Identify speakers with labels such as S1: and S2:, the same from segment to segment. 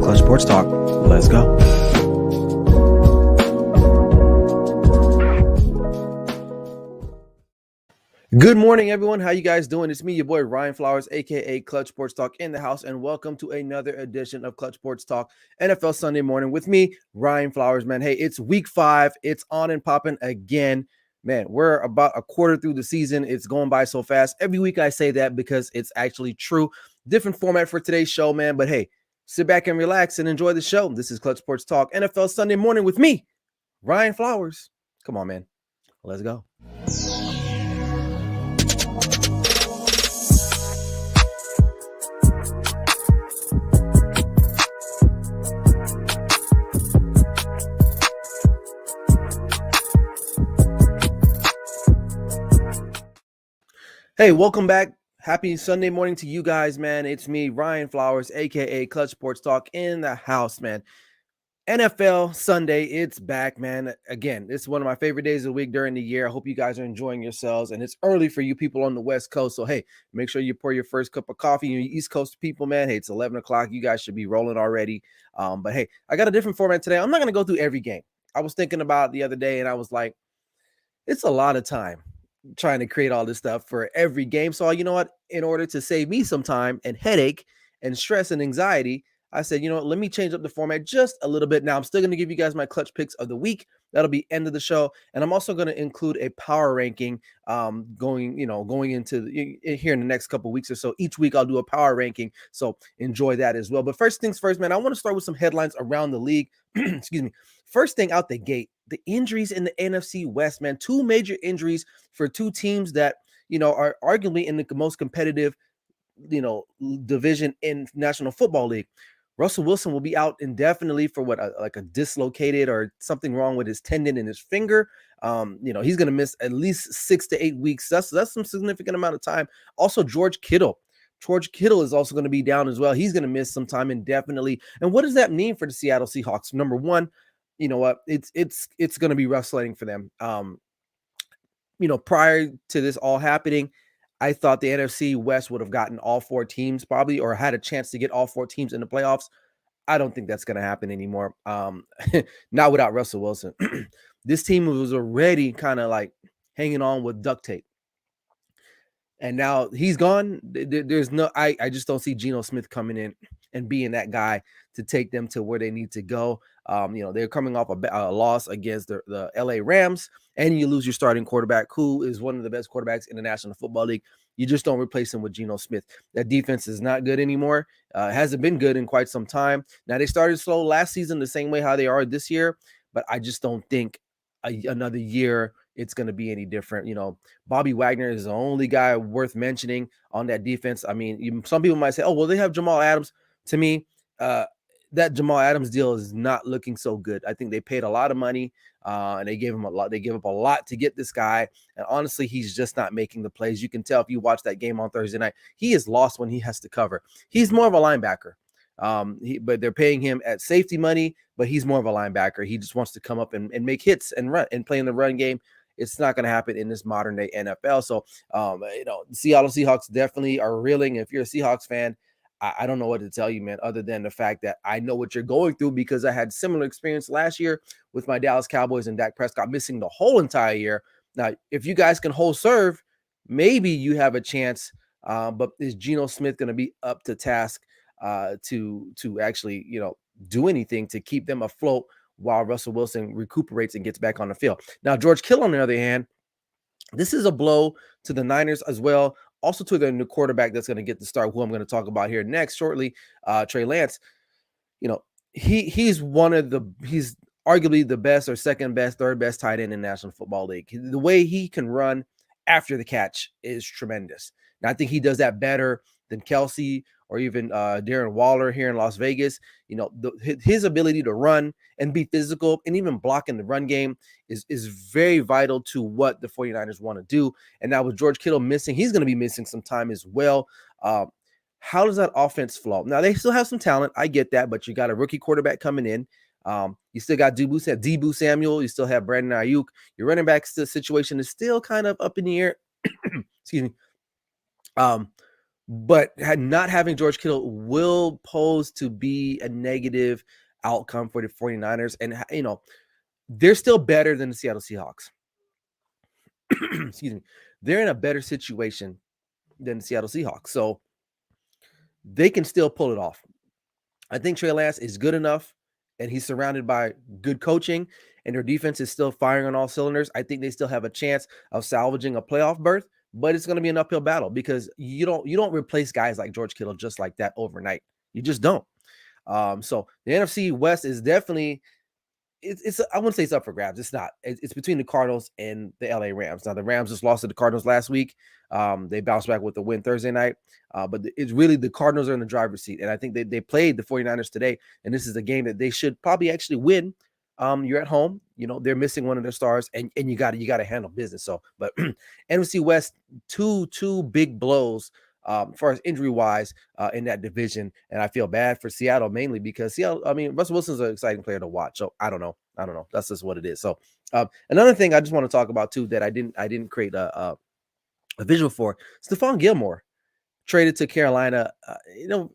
S1: Clutch Sports Talk. Let's go. Good morning, everyone. How you guys doing? It's me, your boy Ryan Flowers, aka Clutch Sports Talk in the house, and welcome to another edition of Clutch Sports Talk NFL Sunday morning with me, Ryan Flowers. Man, hey, it's week 5. It's on and popping again. Man, we're about a quarter through the season. It's going by so fast. Every week I say that because it's actually true. Different format for today's show, man. But hey, sit back and relax and enjoy the show. This is Clutch Sports Talk NFL Sunday morning with me, Ryan Flowers. Come on, man. Let's go. Hey, welcome back. Happy Sunday morning to you guys, man. It's me, Ryan Flowers, aka Clutch Sports Talk in the house, man. NFL Sunday, it's back, man. Again, it's one of my favorite days of the week during the year. I hope you guys are enjoying yourselves, and it's early for you people on the West Coast. So, hey, make sure you pour your first cup of coffee. You East Coast people, man, hey, it's 11 o'clock. You guys should be rolling already. But hey, I got a different format today. I'm not going to go through every game. I was thinking about it the other day, and I was like, it's a lot of time trying to create all this stuff for every game. So, you know what? In order to save me some time and headache and stress and anxiety, I said, you know what? Let me change up the format just a little bit. Now, I'm still going to give you guys my clutch picks of the week. That'll be end of the show. And I'm also going to include a power ranking going into here in the next couple of weeks or so. Each week I'll do a power ranking. So enjoy that as well. But first things first, man, I want to start with some headlines around the league. Excuse me. First thing out the gate, the injuries in the NFC West, man. 2 major injuries for 2 teams that, are arguably in the most competitive, division in National Football League. Russell Wilson will be out indefinitely for like a dislocated or something wrong with his tendon in his finger. He's going to miss at least 6 to 8 weeks. That's some significant amount of time. Also, George Kittle is also going to be down as well. He's going to miss some time indefinitely. And what does that mean for the Seattle Seahawks? Number one, you know what? It's going to be rough sledding for them. Prior to this all happening, I thought the NFC West would have gotten all 4 teams probably, or had a chance to get all 4 teams in the playoffs. I don't think that's going to happen anymore. Not without Russell Wilson. This team was already kind of like hanging on with duct tape. And now he's gone. I just don't see Geno Smith coming in and being that guy to take them to where they need to go. They're coming off a loss against the LA Rams, and you lose your starting quarterback, who is one of the best quarterbacks in the National Football League. You just don't replace him with Geno Smith. That defense is not good anymore. Hasn't been good in quite some time. Now, they started slow last season the same way how they are this year, but I just don't think another year it's going to be any different. Bobby Wagner is the only guy worth mentioning on that defense. I mean, some people might say, oh, well, they have Jamal Adams. To me, that Jamal Adams deal is not looking so good. I think they paid a lot of money and they gave him a lot. They gave up a lot to get this guy. And honestly, he's just not making the plays. You can tell if you watch that game on Thursday night, he is lost when he has to cover. He's more of a linebacker. But they're paying him at safety money, but he's more of a linebacker. He just wants to come up and make hits and run and play in the run game. It's not going to happen in this modern day NFL. So, Seattle Seahawks definitely are reeling. If you're a Seahawks fan, I don't know what to tell you, man, other than the fact that I know what you're going through because I had similar experience last year with my Dallas Cowboys and Dak Prescott missing the whole entire year. Now, if you guys can hold serve, maybe you have a chance. But is Geno Smith going to be up to task to actually, do anything to keep them afloat while Russell Wilson recuperates and gets back on the field? Now, George Kittle, on the other hand, this is a blow to the Niners as well. Also to their new quarterback that's going to get the start, who I'm going to talk about here next shortly, Trey Lance. He's arguably the best or second best, third best tight end in the National Football League. The way he can run after the catch is tremendous. And I think he does that better than Kelsey or even Darren Waller here in Las Vegas. His ability to run and be physical and even block in the run game is very vital to what the 49ers want to do. And now with George Kittle missing, he's going to be missing some time as well. How does that offense flow? Now, they still have some talent. I get that, but you got a rookie quarterback coming in. You still got Deebo Samuel. You still have Brandon Ayuk. Your running back situation is still kind of up in the air. Excuse me. But not having George Kittle will pose to be a negative outcome for the 49ers. And, they're still better than the Seattle Seahawks. Excuse me. They're in a better situation than the Seattle Seahawks. So they can still pull it off. I think Trey Lance is good enough, and he's surrounded by good coaching, and their defense is still firing on all cylinders. I think they still have a chance of salvaging a playoff berth, but it's going to be an uphill battle because you don't replace guys like George Kittle just like that overnight. You just don't. So the NFC West is definitely it's I wouldn't say it's up for grabs. It's not. It's between the Cardinals and the LA Rams. Now the Rams just lost to the Cardinals last week. They bounced back with the win Thursday night. But it's really the Cardinals are in the driver's seat. And I think they played the 49ers today. And this is a game that they should probably actually win. You're at home, they're missing one of their stars, and you gotta handle business. So, but NFC West, two big blows as far as injury wise in that division. And I feel bad for Seattle mainly because Seattle, Russell Wilson's an exciting player to watch. So I don't know. That's just what it is. So another thing I just want to talk about too that I didn't create a visual for, Stephon Gilmore traded to Carolina.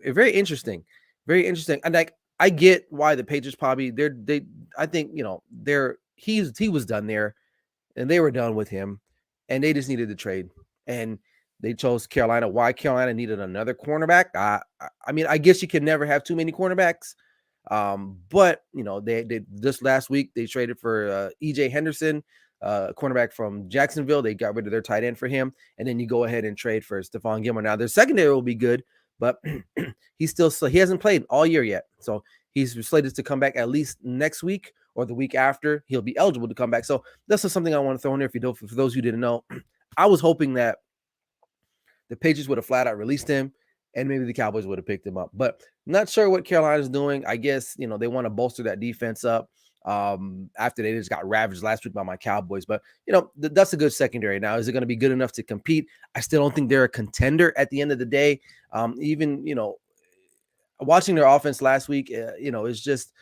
S1: Very interesting, very interesting. And like I get why the Patriots probably I think he was done there, and they were done with him, and they just needed to trade, and they chose Carolina. Why Carolina needed another cornerback? I guess you can never have too many cornerbacks. But they just last week they traded for EJ Henderson, cornerback from Jacksonville. They got rid of their tight end for him, and then you go ahead and trade for Stephon Gilmore. Now their secondary will be good, but he hasn't played all year yet, so he's slated to come back at least next week or the week after. He'll be eligible to come back. So that's just something I want to throw in there. For those who didn't know, I was hoping that the Patriots would have flat out released him, and maybe the Cowboys would have picked him up. But not sure what Carolina's doing. I guess, they want to bolster that defense up after they just got ravaged last week by my Cowboys. But, that's a good secondary. Now, is it going to be good enough to compete? I still don't think they're a contender at the end of the day. Even, watching their offense last week, it's just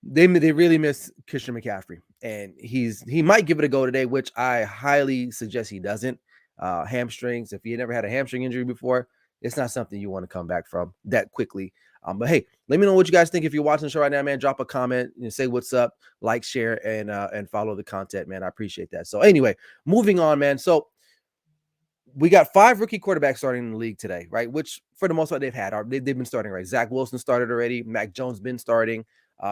S1: they really miss Christian McCaffrey. And he might give it a go today, which I highly suggest he doesn't. Hamstrings, if you never had a hamstring injury before, it's not something you want to come back from that quickly. But hey, let me know what you guys think. If you're watching the show right now, man, drop a comment and say what's up, like, share, and follow the content, man. I appreciate that. So anyway, moving on, man. So we got 5 rookie quarterbacks starting in the league today, right? Which for the most part they've been starting, right? Zach Wilson started already. Mac Jones been starting.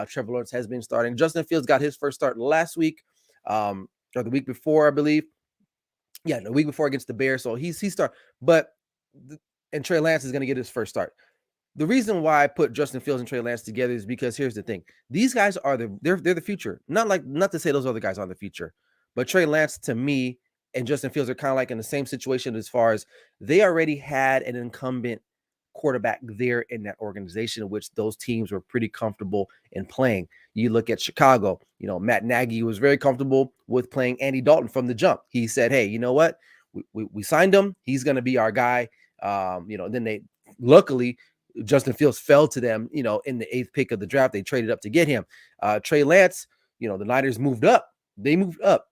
S1: Trevor Lawrence has been starting. Justin Fields got his first start last week, or the week before, I believe. Yeah, the week before against the Bears. So he start, and Trey Lance is going to get his first start. The reason why I put Justin Fields and Trey Lance together is because here's the thing: these guys are they're the future. Not to say those other guys aren't the future, but Trey Lance to me and Justin Fields are kind of like in the same situation as far as they already had an incumbent quarterback there in that organization, which those teams were pretty comfortable in playing. You look at Chicago, Matt Nagy was very comfortable with playing Andy Dalton from the jump. He said, hey, you know what? We signed him. He's going to be our guy. Then they luckily Justin Fields fell to them, in the 8th pick of the draft. They traded up to get him. Trey Lance, the Niners moved up. They moved up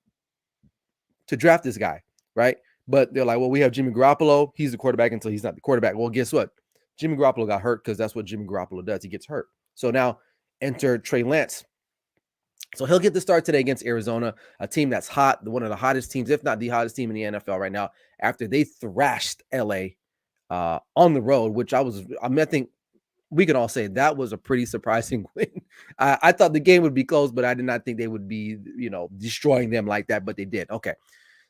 S1: to draft this guy, right? But they're like, well, we have Jimmy Garoppolo. He's the quarterback until he's not the quarterback. Well, guess what? Jimmy Garoppolo got hurt because that's what Jimmy Garoppolo does. He gets hurt. So now enter Trey Lance. So he'll get the start today against Arizona, a team that's hot, one of the hottest teams, if not the hottest team in the NFL right now, after they thrashed LA on the road, which I think we can all say that was a pretty surprising win. I thought the game would be close, but I did not think they would be, destroying them like that, but they did. Okay.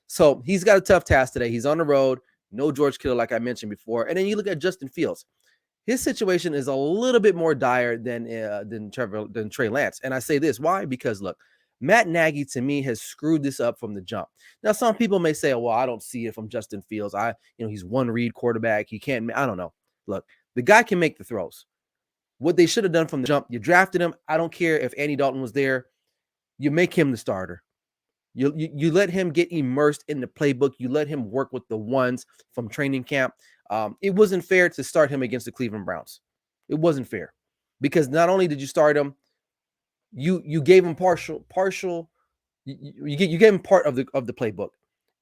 S1: So he's got a tough task today. He's on the road. No George Kittle, like I mentioned before. And then you look at Justin Fields. His situation is a little bit more dire than Trey Lance. And I say this, why? Because look, Matt Nagy to me has screwed this up from the jump. Now, some people may say, well, I don't see it from Justin Fields. He's one read quarterback. He can't, I don't know. Look, the guy can make the throws. What they should have done from the jump, you drafted him. I don't care if Andy Dalton was there. You make him the starter. You let him get immersed in the playbook. You let him work with the ones from training camp. It wasn't fair to start him against the Cleveland Browns. It wasn't fair because not only did you start him, you gave him partial. You gave him part of the playbook.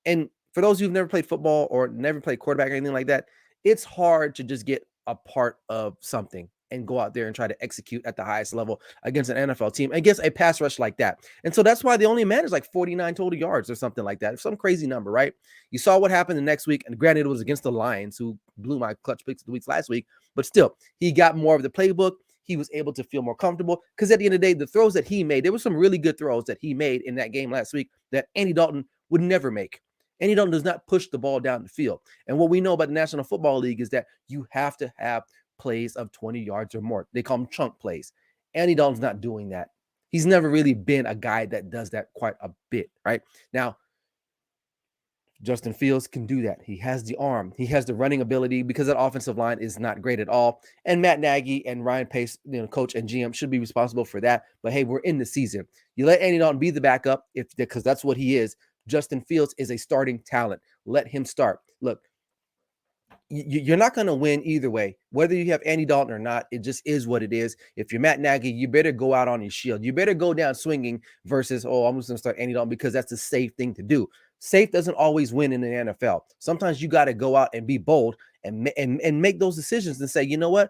S1: And for those who've never played football or never played quarterback or anything like that, it's hard to just get a part of something and go out there and try to execute at the highest level against an NFL team, against a pass rush like that. And so that's why they only managed like 49 total yards or something like that. Some crazy number, right? You saw what happened the next week. And granted, it was against the Lions, who blew my clutch picks of the weeks last week. But still, he got more of the playbook. He was able to feel more comfortable because at the end of the day, the throws that he made, there were some really good throws that he made in that game last week that Andy Dalton would never make. Andy Dalton does not push the ball down the field. And what we know about the National Football League is that you have to have plays of 20 yards or more. They call them chunk plays. Andy Dalton's not doing that. He's never really been a guy that does that quite a bit, right? Now, Justin Fields can do that. He has the arm. He has the running ability because that offensive line is not great at all. And Matt Nagy and Ryan Pace, coach and GM, should be responsible for that. But hey, we're in the season. You let Andy Dalton be the backup because that's what he is. Justin Fields is a starting talent. Let him start. Look, you're not going to win either way, whether you have Andy Dalton or not. It just is what it is. If you're Matt Nagy, you better go out on your shield. You better go down swinging versus, I'm just going to start Andy Dalton because that's the safe thing to do. Safe doesn't always win in the NFL. Sometimes you got to go out and be bold and make those decisions and say, you know what?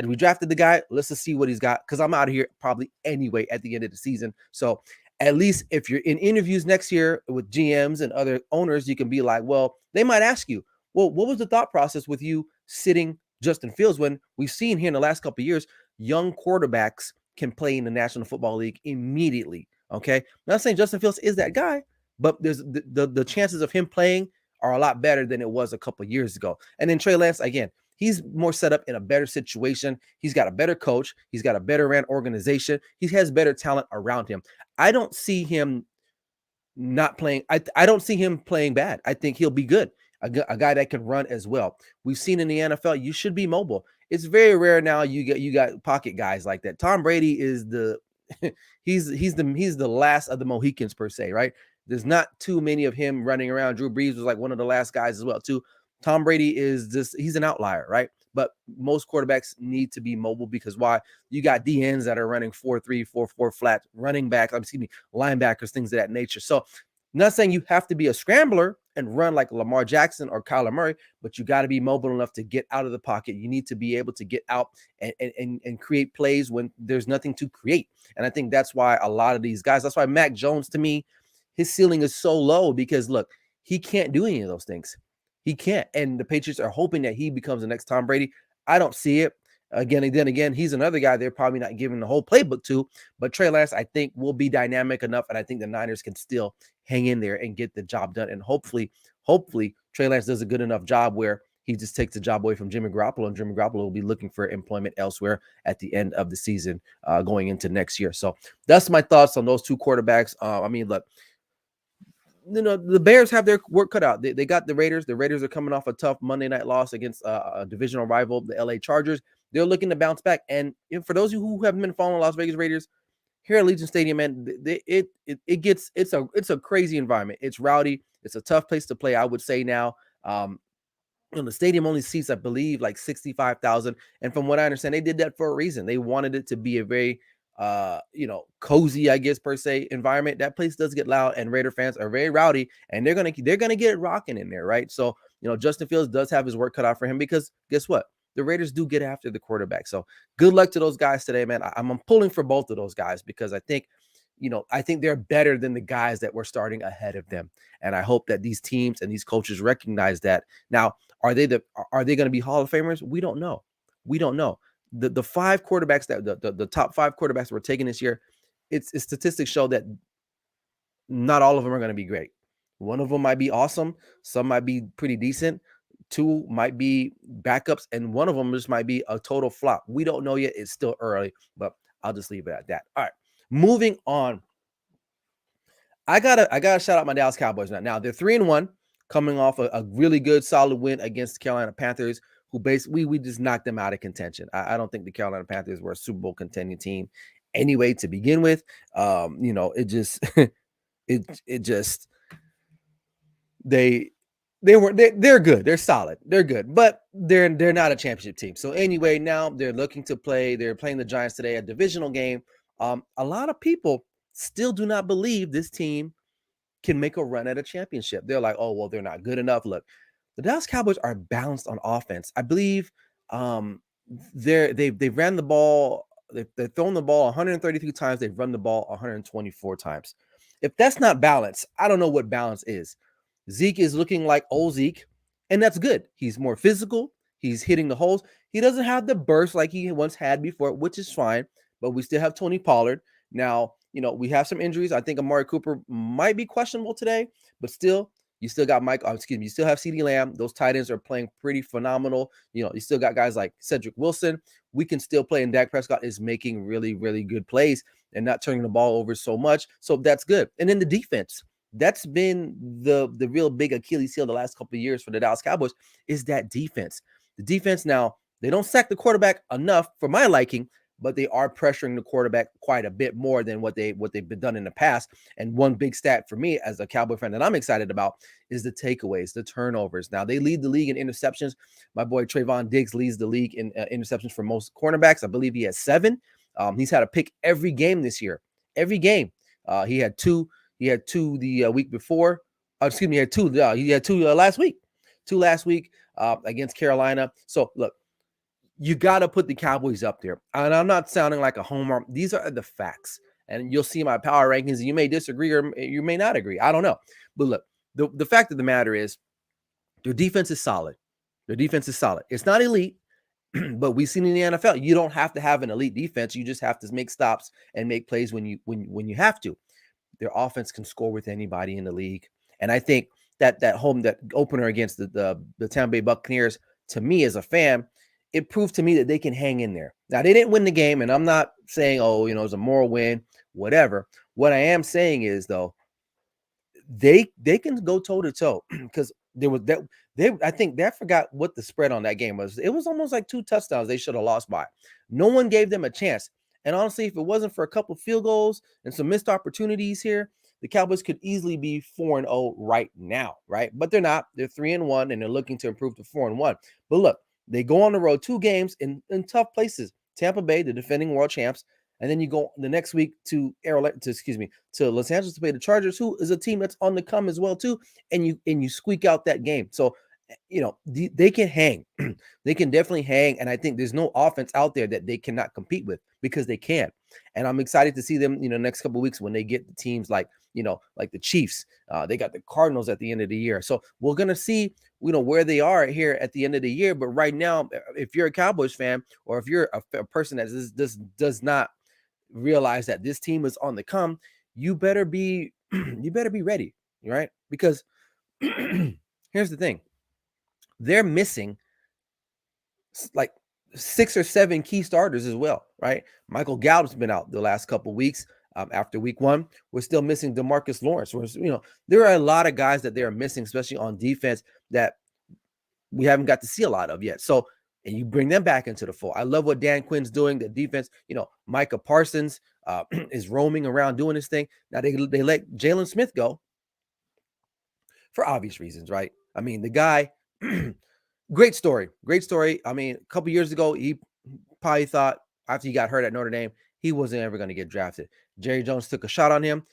S1: We drafted the guy. Let's just see what he's got because I'm out of here probably anyway at the end of the season. So at least if you're in interviews next year with GMs and other owners, you can be like, well, they might ask you, well, what was the thought process with you sitting Justin Fields when we've seen here in the last couple of years, young quarterbacks can play in the National Football League immediately, okay? I'm not saying Justin Fields is that guy, but there's the chances of him playing are a lot better than it was a couple of years ago. And then Trey Lance, again, he's more set up in a better situation. He's got a better coach. He's got a better ran organization. He has better talent around him. I don't see him not playing. I don't see him playing bad. I think he'll be good. A guy that can run as well. We've seen in the NFL, you should be mobile. It's very rare now you got pocket guys like that. Tom Brady is the he's the last of the Mohicans per se, right? There's not too many of him running around. Drew Brees was like one of the last guys as well too. Tom Brady is he's an outlier, right? But most quarterbacks need to be mobile because why? You got DNs that are running 4-3, 4-4 flat, running back, linebackers, things of that nature. So I'm not saying you have to be a scrambler and run like Lamar Jackson or Kyler Murray, but you got to be mobile enough to get out of the pocket. You need to be able to get out and create plays when there's nothing to create. And I think that's why a lot of these guys, that's why Mac Jones, to me, his ceiling is so low because, look, he can't do any of those things. He can't. And the Patriots are hoping that he becomes the next Tom Brady. I don't see it. Again, he's another guy they're probably not giving the whole playbook to, but Trey Lance, I think, will be dynamic enough, and I think the Niners can still hang in there and get the job done. And hopefully, Trey Lance does a good enough job where he just takes the job away from Jimmy Garoppolo, and Jimmy Garoppolo will be looking for employment elsewhere at the end of the season going into next year. So that's my thoughts on those two quarterbacks. Look, the Bears have their work cut out. They got the Raiders. The Raiders are coming off a tough Monday night loss against a divisional rival, the LA Chargers. They're looking to bounce back. And for those of you who haven't been following Las Vegas Raiders, here at Legion Stadium, man, it's a crazy environment. It's rowdy. It's a tough place to play, I would say now. The stadium only seats, I believe, like 65,000. And from what I understand, they did that for a reason. They wanted it to be a very cozy, I guess, per se environment. That place does get loud, and Raider fans are very rowdy, and they're gonna get it rocking in there, right? So Justin Fields does have his work cut out for him because guess what? The Raiders do get after the quarterback. So good luck to those guys today, man. I'm pulling for both of those guys because I think they're better than the guys that were starting ahead of them. And I hope that these teams and these coaches recognize that. Now, are they going to be Hall of Famers? We don't know. The five quarterbacks the top five quarterbacks we're taking this year, it's statistics show that not all of them are going to be great. One of them might be awesome. Some might be pretty decent. Two might be backups, and one of them just might be a total flop. We don't know yet. It's still early, but I'll just leave it at that. All right, moving on. I gotta shout out my Dallas Cowboys now. Now they're 3-1, coming off a really good, solid win against the Carolina Panthers, who basically we just knocked them out of contention. I don't think the Carolina Panthers were a Super Bowl contending team anyway to begin with. It just it just they're good. They're solid. They're good, but they're not a championship team. So anyway, now they're looking to play. They're playing the Giants today, a divisional game. A lot of people still do not believe this team can make a run at a championship. They're like, oh, well, they're not good enough. Look, the Dallas Cowboys are balanced on offense. I believe they've ran the ball, they've thrown the ball 133 times, they've run the ball 124 times. If that's not balance, I don't know what balance is. Zeke is looking like old Zeke, and that's good. He's more physical. He's hitting the holes. He doesn't have the burst like he once had before, which is fine. But we still have Tony Pollard. Now, we have some injuries. I think Amari Cooper might be questionable today, but still, you still got you still have CeeDee Lamb. Those tight ends are playing pretty phenomenal. You still got guys like Cedric Wilson. We can still play, and Dak Prescott is making really, really good plays and not turning the ball over so much. So that's good. And then the defense. That's been the real big Achilles heel the last couple of years for the Dallas Cowboys is that defense. The defense now, they don't sack the quarterback enough for my liking, but they are pressuring the quarterback quite a bit more than what they've been done in the past. And one big stat for me as a Cowboy fan that I'm excited about is the takeaways, the turnovers. Now they lead the league in interceptions. My boy Trayvon Diggs leads the league in interceptions for most cornerbacks. I believe he has 7. He's had a pick every game this year. Every game. He had 2. He had 2 the week before. Excuse me, he had 2. He had 2 last week. 2 last week against Carolina. So look, you got to put the Cowboys up there. And I'm not sounding like a homer. These are the facts. And you'll see my power rankings. You may disagree or you may not agree. I don't know. But look, the fact of the matter is their defense is solid. Their defense is solid. It's not elite, but we've seen in the NFL, you don't have to have an elite defense. You just have to make stops and make plays when you have to. Their offense can score with anybody in the league. And I think that opener against the Tampa Bay Buccaneers, to me as a fan, it proved to me that they can hang in there. Now, they didn't win the game, and I'm not saying, it was a moral win, whatever. What I am saying is, though, they can go toe-to-toe because I think they forgot what the spread on that game was. It was almost like 2 touchdowns they should have lost by. No one gave them a chance. And honestly, if it wasn't for a couple of field goals and some missed opportunities here, the Cowboys could easily be 4-0 right now, right? But they're not. They're 3-1, and they're looking to improve to 4-1. But look, they go on the road 2 games in tough places. Tampa Bay, the defending world champs, and then you go the next week to Los Angeles to play the Chargers, who is a team that's on the come as well too, and you squeak out that game. So, they can hang. They can definitely hang, and I think there's no offense out there that they cannot compete with because they can. And I'm excited to see them, next couple of weeks when they get the teams like the Chiefs. They got the Cardinals at the end of the year. So we're going to see, where they are here at the end of the year. But right now, if you're a Cowboys fan or if you're a person that does not realize that this team is on the come, you better be ready, right? Because here's the thing. They're missing like 6 or 7 key starters as well, right? Michael Gallup's been out the last couple of weeks. After week 1, we're still missing DeMarcus Lawrence. There are a lot of guys that they're missing, especially on defense, that we haven't got to see a lot of yet. So, and you bring them back into the fold. I love what Dan Quinn's doing. The defense, Micah Parsons is roaming around doing his thing. Now they let Jalen Smith go for obvious reasons, right? I mean, the guy, great story. I mean, a couple years ago, he probably thought after he got hurt at Notre Dame, he wasn't ever going to get drafted. Jerry Jones took a shot on him.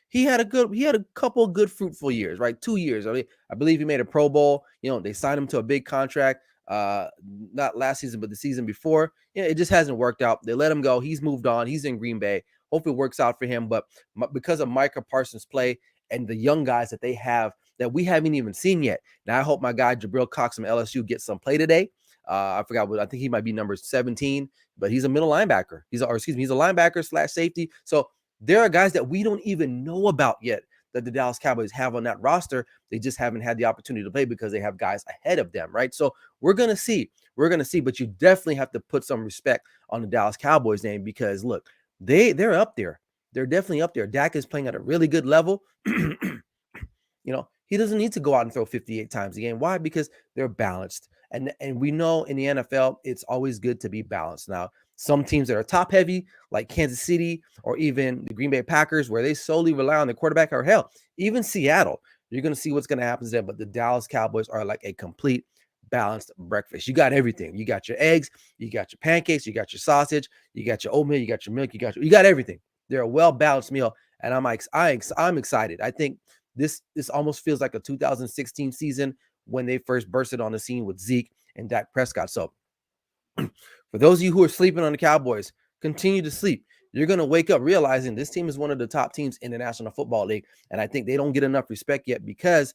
S1: He had a couple of good fruitful years, right? 2 years. I believe he made a Pro Bowl. They signed him to a big contract. Not last season, but the season before. It just hasn't worked out. They let him go. He's moved on. He's in Green Bay. Hope it works out for him. But because of Micah Parsons' play and the young guys that they have that we haven't even seen yet. Now, I hope my guy Jabril Cox from LSU gets some play today. I forgot I think he might be number 17, but he's a middle linebacker. He's a linebacker / safety. So there are guys that we don't even know about yet that the Dallas Cowboys have on that roster. They just haven't had the opportunity to play because they have guys ahead of them, right? So we're going to see, but you definitely have to put some respect on the Dallas Cowboys name because look, they're up there. They're definitely up there. Dak is playing at a really good level. He doesn't need to go out and throw 58 times a game. Why? Because they're balanced. And we know in the NFL, it's always good to be balanced. Now, some teams that are top heavy, like Kansas City or even the Green Bay Packers, where they solely rely on the quarterback, or hell, even Seattle, you're going to see what's going to happen to them. But the Dallas Cowboys are like a complete balanced breakfast. You got everything. You got your eggs, you got your pancakes, you got your sausage, you got your oatmeal, you got your milk, you got everything. They're a well-balanced meal. And I'm excited. I think this almost feels like a 2016 season when they first bursted on the scene with Zeke and Dak Prescott. So for those of you who are sleeping on the Cowboys, continue to sleep. You're going to wake up realizing this team is one of the top teams in the National Football League. And I think they don't get enough respect yet because,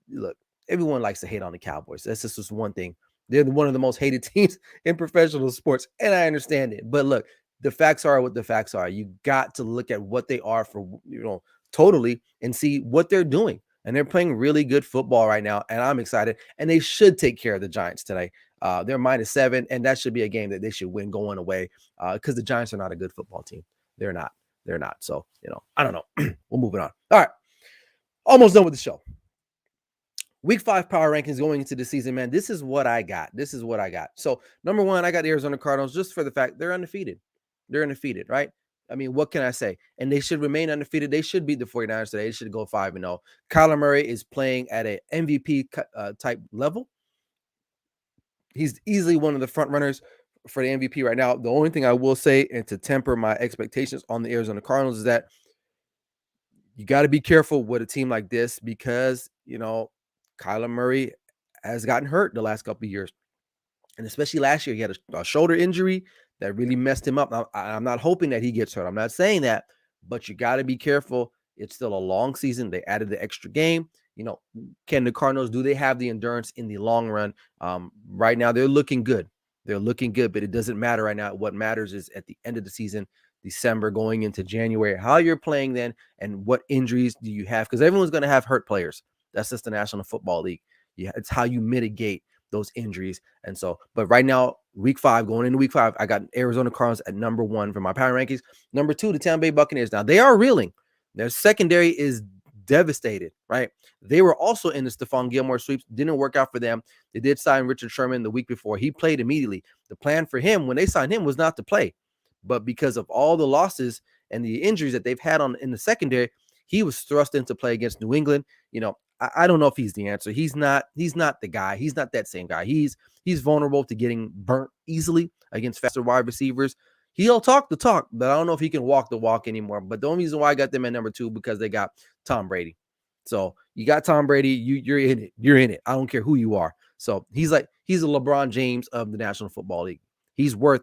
S1: look, everyone likes to hate on the Cowboys. That's just one thing. They're one of the most hated teams in professional sports, and I understand it. But look, the facts are what the facts are. You got to look at what they are for, totally, and see what they're doing. And they're playing really good football right now, and I'm excited. And they should take care of the Giants today. They're -7, and that should be a game that they should win going away because the Giants are not a good football team. They're not. They're not. So, I don't know. We'll move it on. All right. Almost done with the show. Week 5 power rankings going into the season, man. This is what I got. So, number 1, I got the Arizona Cardinals just for the fact they're undefeated. They're undefeated, right? I mean, what can I say? And they should remain undefeated. They should beat the 49ers today. They should go 5-0. Kyler Murray is playing at an MVP type level. He's easily one of the front runners for the MVP right now. The only thing I will say, and to temper my expectations on the Arizona Cardinals, is that you got to be careful with a team like this because, Kyler Murray has gotten hurt the last couple of years. And especially last year, he had a shoulder injury that really messed him up. Now, I'm not hoping that he gets hurt. I'm not saying that, but you got to be careful. It's still a long season. They added the extra game. Can the Cardinals, do they have the endurance in the long run? Right now, they're looking good. But it doesn't matter right now. What matters is at the end of the season, December going into January, how you're playing then and what injuries do you have? Because everyone's going to have hurt players. That's just the National Football League. Yeah, it's how you mitigate those injuries. And so, but right now, week 5, going into week 5, I got Arizona Cardinals at number 1 for my power rankings. Number 2, the Tampa Bay Buccaneers. Now, they are reeling. Their secondary is devastated, right? They were also in the Stephon Gilmore sweeps. Didn't work out for them. They did sign Richard Sherman the week before. He played immediately. The plan for him when they signed him was not to play. But because of all the losses and the injuries that they've had in the secondary, he was thrust into play against New England. I don't know if he's the answer. He's not the guy. He's not that same guy. He's vulnerable to getting burnt easily against faster wide receivers. He'll talk the talk, but I don't know if he can walk the walk anymore. But the only reason why I got them at number 2 because they got Tom Brady. So you got Tom Brady, you're in it. You're in it. I don't care who you are. So he's a LeBron James of the National Football League. He's worth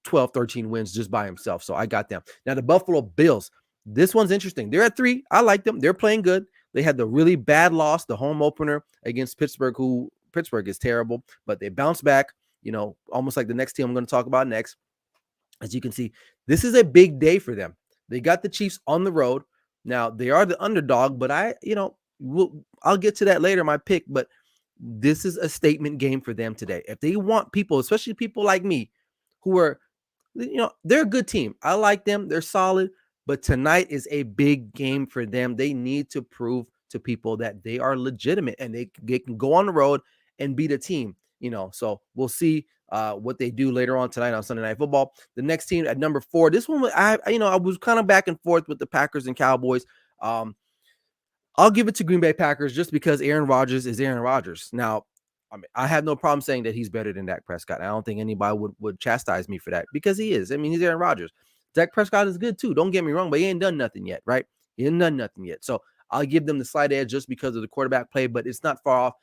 S1: 12, 13 wins just by himself. So I got them. Now the Buffalo Bills. This one's interesting. They're at 3. I like them. They're playing good. They had the really bad loss, the home opener against Pittsburgh, who Pittsburgh is terrible, but they bounced back, almost like the next team I'm going to talk about next. As you can see, this is a big day for them. They got the Chiefs on the road. Now, they are the underdog, but I'll get to that later, my pick, but this is a statement game for them today. If they want people, especially people like me, who are, they're a good team. I like them. They're solid. But tonight is a big game for them. They need to prove to people that they are legitimate and they can go on the road and beat a team, So we'll see what they do later on tonight on Sunday Night Football. The next team at number 4, this one, I was kind of back and forth with the Packers and Cowboys. I'll give it to Green Bay Packers just because Aaron Rodgers is Aaron Rodgers. Now, I have no problem saying that he's better than Dak Prescott. I don't think anybody would chastise me for that because he is. I mean, he's Aaron Rodgers. Dak Prescott is good too. Don't get me wrong, but he ain't done nothing yet, right? He ain't done nothing yet. So I'll give them the slight edge just because of the quarterback play, but it's not far off.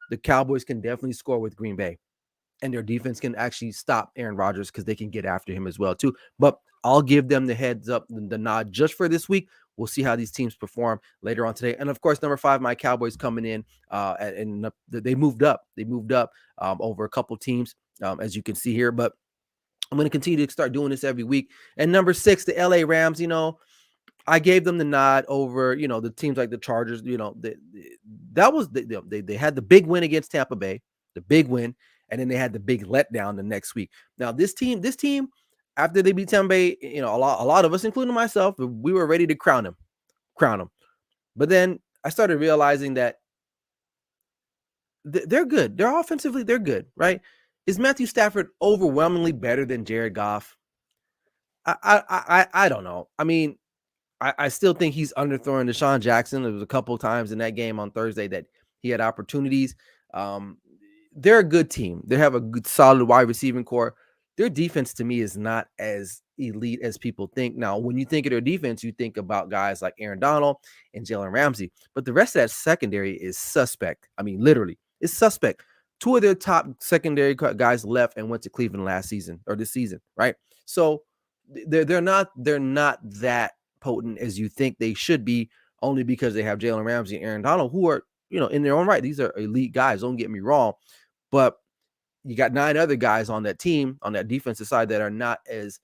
S1: The Cowboys can definitely score with Green Bay, and their defense can actually stop Aaron Rodgers because they can get after him as well too. But I'll give them the heads up, the nod just for this week. We'll see how these teams perform later on today. And of course, number 5, my Cowboys coming in, and they moved up. They moved up over a couple teams, as you can see here. But I'm going to continue to start doing this every week. And number 6, the LA Rams, I gave them the nod over, the teams like the Chargers, they had the big win against Tampa Bay, the big win, and then they had the big letdown the next week. Now this team, after they beat Tampa Bay, a lot of us, including myself, we were ready to crown them. But then I started realizing that they're good. They're offensively, they're good, right? Is Matthew Stafford overwhelmingly better than Jared Goff? I don't know. I mean, I still think he's underthrowing Deshaun Jackson. There was a couple of times in that game on Thursday that he had opportunities. They're a good team. They have a good, solid wide receiving core. Their defense, to me, is not as elite as people think. Now, when you think of their defense, you think about guys like Aaron Donald and Jalen Ramsey. But the rest of that secondary is suspect. I mean, literally. It's suspect. Two of their top secondary guys left and went to Cleveland last season or this season, right? So they're not that potent as you think they should be, only because they have Jalen Ramsey and Aaron Donald, who are, in their own right, these are elite guys. Don't get me wrong, but you got 9 other guys on that team, on that defensive side, that are not as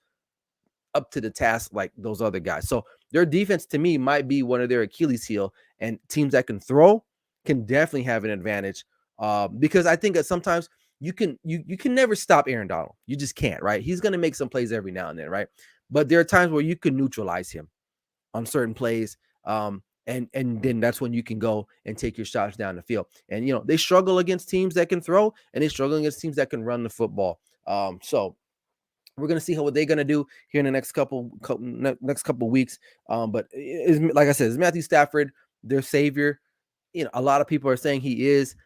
S1: up to the task like those other guys. So their defense, to me, might be one of their Achilles heel, and teams that can throw can definitely have an advantage. Because I think that sometimes you can never stop Aaron Donald. You just can't, right? He's going to make some plays every now and then, right? But there are times where you can neutralize him on certain plays. And then that's when you can go and take your shots down the field. And they struggle against teams that can throw, and they struggle against teams that can run the football. So we're gonna see what they're gonna do here in the next couple weeks. But like I said, is Matthew Stafford their savior? A lot of people are saying he is.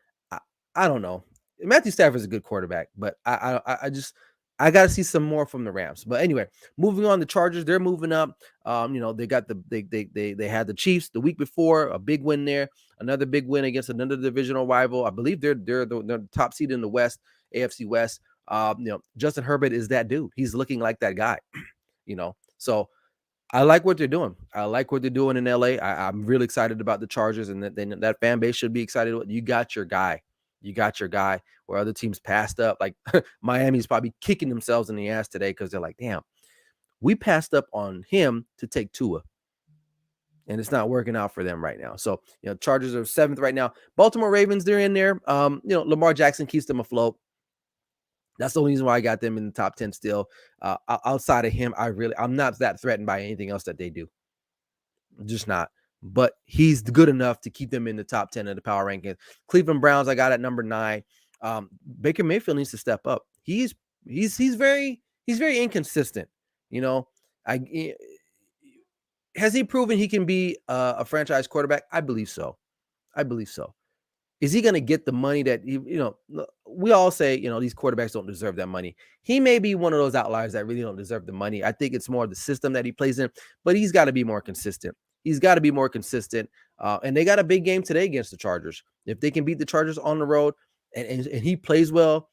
S1: I don't know. Matthew Stafford is a good quarterback, but I got to see some more from the Rams. But anyway, moving on, the Chargers, they're moving up. They got they had the Chiefs the week before, a big win there, another big win against another divisional rival. I believe they're the top seed in the West, AFC West. Justin Herbert is that dude. He's looking like that guy. So I like what they're doing. I like what they're doing in LA. I'm really excited about the Chargers, and that fan base should be excited. You got your guy. You got your guy, where other teams passed up. Like Miami's probably kicking themselves in the ass today because they're like, damn, we passed up on him to take Tua. And it's not working out for them right now. So, Chargers are 7th right now. Baltimore Ravens, they're in there. Lamar Jackson keeps them afloat. That's the only reason why I got them in the top 10 still. Outside of him, I'm not that threatened by anything else that they do. Just not. But he's good enough to keep them in the top 10 of the power rankings. Cleveland Browns, I got at number 9. Baker Mayfield needs to step up. He's very inconsistent. Has he proven he can be a franchise quarterback? I believe so. Is he going to get the money that we all say, these quarterbacks don't deserve that money. He may be one of those outliers that really don't deserve the money. I think it's more the system that he plays in, but he's got to be more consistent. And they got a big game today against the Chargers. If they can beat the Chargers on the road and he plays well,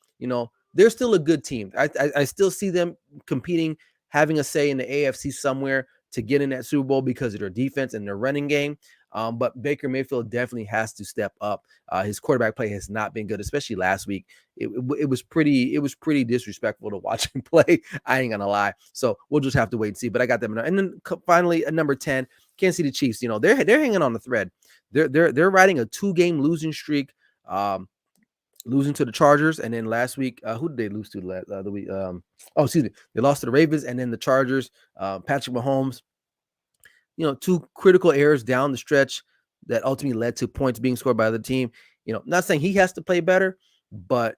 S1: they're still a good team. I still see them competing, having a say in the AFC somewhere to get in that Super Bowl because of their defense and their running game. But Baker Mayfield definitely has to step up. His quarterback play has not been good, especially last week. It was pretty disrespectful to watch him play. I ain't gonna lie. So we'll just have to wait and see. But I got them. And then finally, at number 10, Kansas City Chiefs. They're hanging on the thread. They're riding a 2-game losing streak. Losing to the Chargers, and then last week, who did they lose to the week? They lost to the Ravens, and then the Chargers. Patrick Mahomes, 2 critical errors down the stretch that ultimately led to points being scored by the team. Not saying he has to play better, but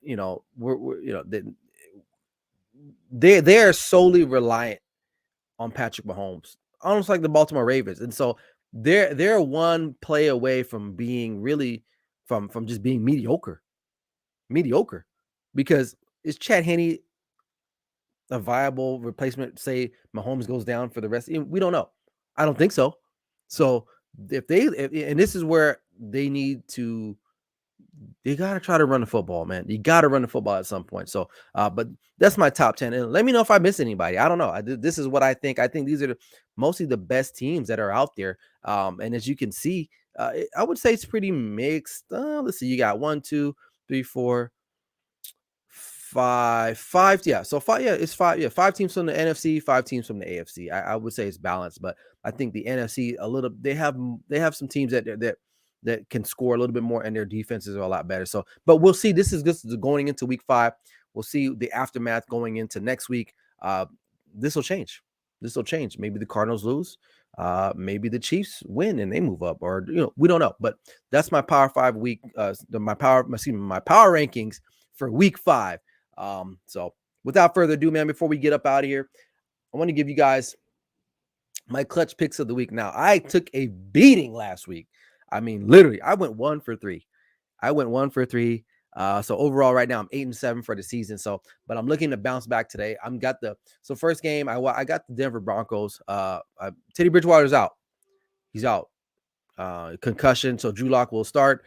S1: they are solely reliant on Patrick Mahomes, almost like the Baltimore Ravens, and so they're one play away from being really from just being mediocre, because is Chad Henne a viable replacement? Say Mahomes goes down for the rest. We don't know. I don't think so. So and this is where they got to try to run the football, man. You got to run the football at some point. So, but that's my top 10. And let me know if I miss anybody. I don't know. This is what I think. I think these are mostly the best teams that are out there. And as you can see, I would say it's pretty mixed. Let's see. You got 1, 2, 3, 4, 5. Yeah. So 5. Yeah, it's 5. Yeah, 5 teams from the NFC, 5 teams from the AFC. I would say it's balanced, but I think the NFC they have some teams that can score a little bit more, and their defenses are a lot better. So, but we'll see. This is going into week 5. We'll see the aftermath going into next week. This will change. Maybe the Cardinals lose. Maybe the Chiefs win and they move up, or we don't know. But that's my Power 5 week. My power rankings for week 5. So without further ado, man, before we get up out of here, I want to give you guys my clutch picks of the week. Now, I took a beating last week. I mean, literally, I went 1 for 3. So overall, right now, I'm 8-7 for the season. So, but I'm looking to bounce back today. First game, I got the Denver Broncos. Teddy Bridgewater's out. He's out. Concussion. So Drew Lock will start.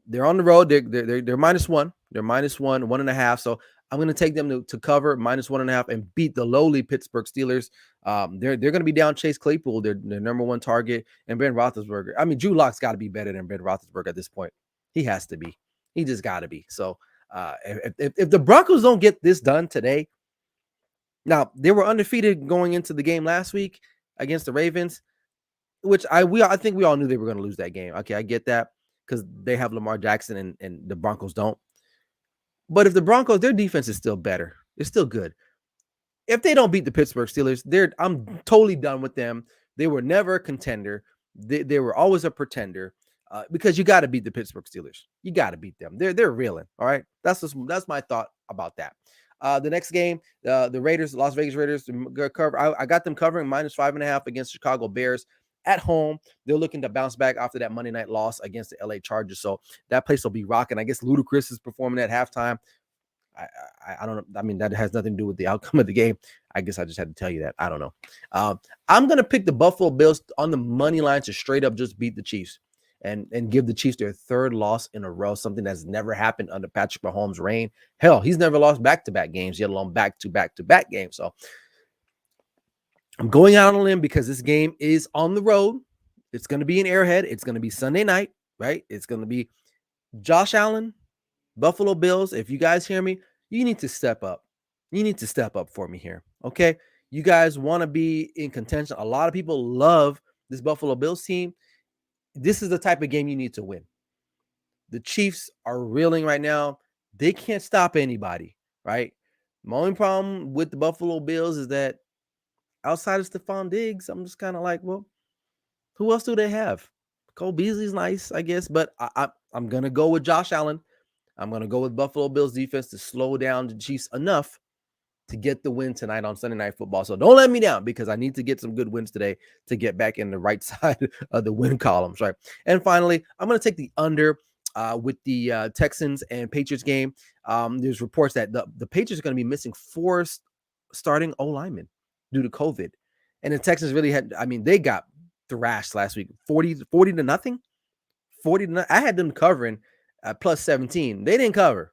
S1: they're on the road. They're -1. They're -1, 1.5. So I'm going to take them to cover -1.5 and beat the lowly Pittsburgh Steelers. They're going to be down Chase Claypool, their number one target, and Ben Roethlisberger. I mean, Drew Lock's got to be better than Ben Roethlisberger at this point. He has to be. He just got to be. So if the Broncos don't get this done today, now they were undefeated going into the game last week against the Ravens, which I think we all knew they were going to lose that game. Okay, I get that because they have Lamar Jackson and the Broncos don't. But if the Broncos, their defense is still better. It's still good. If they don't beat the Pittsburgh Steelers, I'm totally done with them. They were never a contender. They were always a pretender because you got to beat the Pittsburgh Steelers. You got to beat them. They're reeling. All right, that's my thought about that. The next game, the Raiders, Las Vegas Raiders, cover. I got them covering -5.5 against Chicago Bears at home. They're looking to bounce back after that Monday night loss against the LA Chargers. So that place will be rocking. I guess Ludacris is performing at halftime. I don't know. I mean, that has nothing to do with the outcome of the game. I guess I just had to tell you that. I don't know. I'm going to pick the Buffalo Bills on the money line to straight up just beat the Chiefs and give the Chiefs their third loss in a row, something that's never happened under Patrick Mahomes' reign. Hell, he's never lost back-to-back games, yet alone back-to-back games. So I'm going out on a limb because this game is on the road. It's going to be in Arrowhead. It's going to be Sunday night, right? It's going to be Josh Allen, Buffalo Bills. If you guys hear me, you need to step up. You need to step up for me here, okay? You guys want to be in contention. A lot of people love this Buffalo Bills team. This is the type of game you need to win. The Chiefs are reeling right now. They can't stop anybody, right? My only problem with the Buffalo Bills is that outside of Stephon Diggs, I'm just kind of like, well, who else do they have? Cole Beasley's nice, I guess, but I'm going to go with Josh Allen. I'm going to go with Buffalo Bills defense to slow down the Chiefs enough to get the win tonight on Sunday Night Football. So don't let me down because I need to get some good wins today to get back in the right side of the win columns, right? And finally, I'm going to take the under with the Texans and Patriots game. There's reports that the Patriots are going to be missing 4 starting O-linemen due to COVID. And the Texans really they got thrashed last week, 40 to nothing. 40 to nothing. I had them covering plus 17. They didn't cover.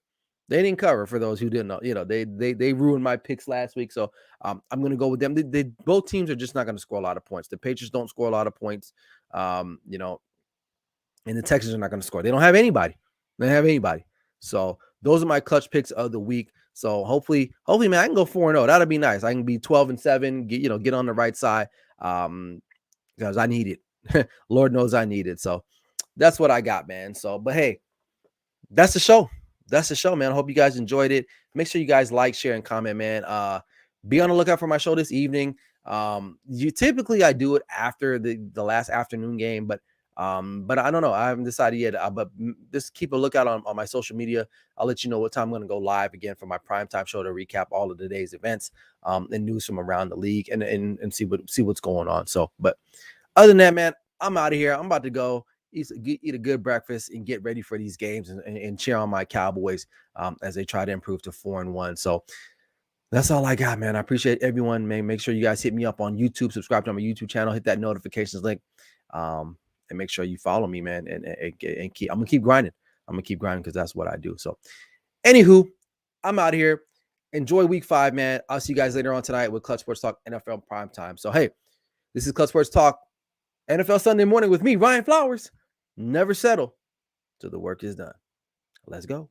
S1: For those who didn't know. They ruined my picks last week. So I'm going to go with them. Both teams are just not going to score a lot of points. The Patriots don't score a lot of points. And the Texans are not going to score. They don't have anybody. So those are my clutch picks of the week. So hopefully, man, I can go 4-0. That'd be nice. I can be 12-7. Get on the right side. Because I need it. Lord knows I need it. So that's what I got, man. So, but hey, that's the show. Man. I hope you guys enjoyed it. Make sure you guys like, share, and comment, man. Be on the lookout for my show this evening. Typically I do it after the last afternoon game, but I don't know. I haven't decided yet. But just keep a lookout on my social media. I'll let you know what time I'm going to go live again for my primetime show to recap all of today's events and news from around the league and see what's going on. So, but other than that, man, I'm out of here. I'm about to go eat a good breakfast and get ready for these games and cheer on my Cowboys as they try to improve to 4-1. So that's all I got, man. I appreciate everyone, man. Make sure you guys hit me up on YouTube, subscribe to my YouTube channel, hit that notifications link, and make sure you follow me, man. And I'm gonna keep grinding. Because that's what I do. So, anywho, I'm out of here. Enjoy week 5, man. I'll see you guys later on tonight with Clutch Sports Talk NFL Primetime. So, hey, this is Clutch Sports Talk NFL Sunday morning with me, Ryan Flowers. Never settle till the work is done. Let's go.